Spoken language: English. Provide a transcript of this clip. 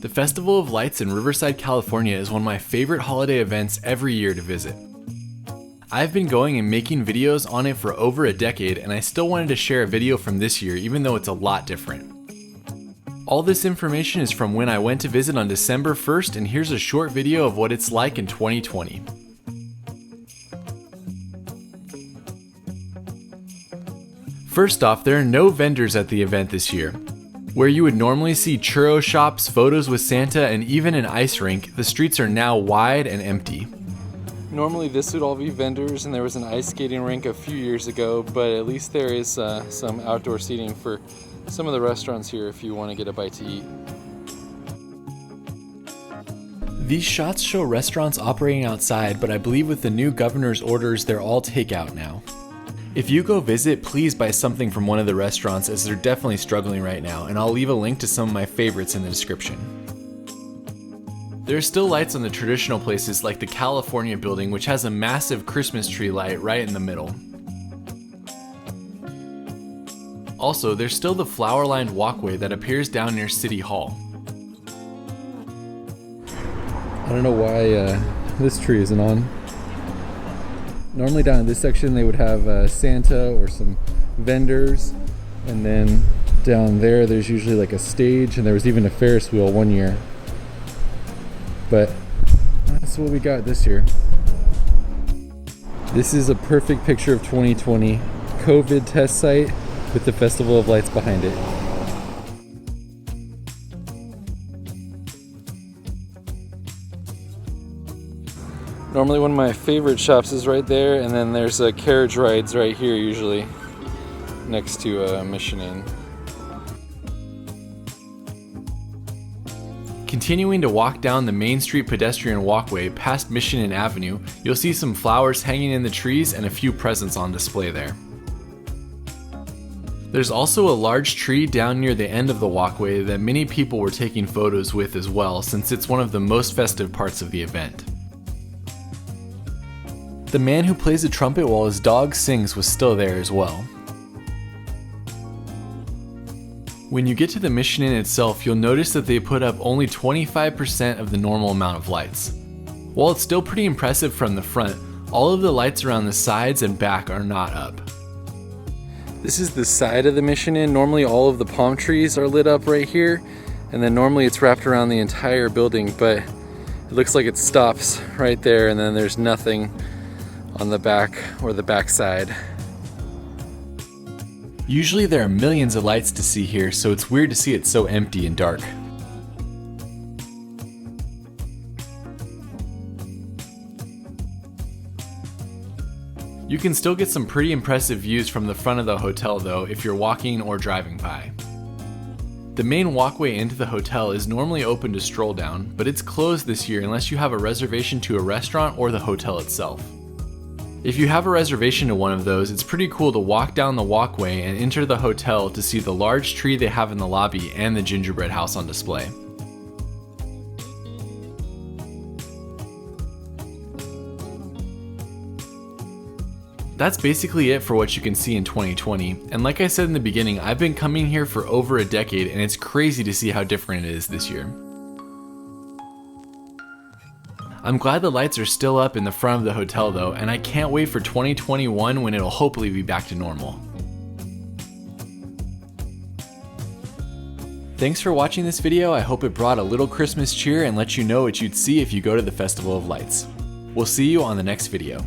The Festival of Lights in Riverside, California is one of my favorite holiday events every year to visit. I've been going and making videos on it for over a decade, and I still wanted to share a video from this year even though it's a lot different. All this information is from when I went to visit on December 1st, and here's a short video of what it's like in 2020. First off, there are no vendors at the event this year. Where you would normally see churro shops, photos with Santa, and even an ice rink, the streets are now wide and empty. Normally this would all be vendors, and there was an ice skating rink a few years ago, but at least there is some outdoor seating for some of the restaurants here if you want to get a bite to eat. These shots show restaurants operating outside, but I believe with the new governor's orders, they're all takeout now. If you go visit, please buy something from one of the restaurants, as they're definitely struggling right now, and I'll leave a link to some of my favorites in the description. There are still lights on the traditional places like the California building, which has a massive Christmas tree light right in the middle. Also, there's still the flower-lined walkway that appears down near City Hall. I don't know why this tree isn't on. Normally down in this section they would have Santa or some vendors, and then down there's usually like a stage, and there was even a Ferris wheel one year. But that's what we got this year. This is a perfect picture of 2020 COVID test site with the Festival of Lights behind it. Normally one of my favorite shops is right there, and then there's carriage rides right here usually next to Mission Inn. Continuing to walk down the Main Street pedestrian walkway past Mission Inn Avenue, you'll see some flowers hanging in the trees and a few presents on display there. There's also a large tree down near the end of the walkway that many people were taking photos with as well, since it's one of the most festive parts of the event. The man who plays a trumpet while his dog sings was still there as well. When you get to the Mission Inn itself, you'll notice that they put up only 25% of the normal amount of lights. While it's still pretty impressive from the front, all of the lights around the sides and back are not up. This is the side of the Mission Inn. Normally all of the palm trees are lit up right here, and then normally it's wrapped around the entire building, but it looks like it stops right there, and then there's nothing on the back or the back side. Usually there are millions of lights to see here, so it's weird to see it so empty and dark. You can still get some pretty impressive views from the front of the hotel though if you're walking or driving by. The main walkway into the hotel is normally open to stroll down, but it's closed this year unless you have a reservation to a restaurant or the hotel itself. If you have a reservation to one of those, it's pretty cool to walk down the walkway and enter the hotel to see the large tree they have in the lobby and the gingerbread house on display. That's basically it for what you can see in 2020, and like I said in the beginning, I've been coming here for over a decade, and it's crazy to see how different it is this year. I'm glad the lights are still up in the front of the hotel though, and I can't wait for 2021 when it'll hopefully be back to normal. Thanks for watching this video. I hope it brought a little Christmas cheer and let you know what you'd see if you go to the Festival of Lights. We'll see you on the next video.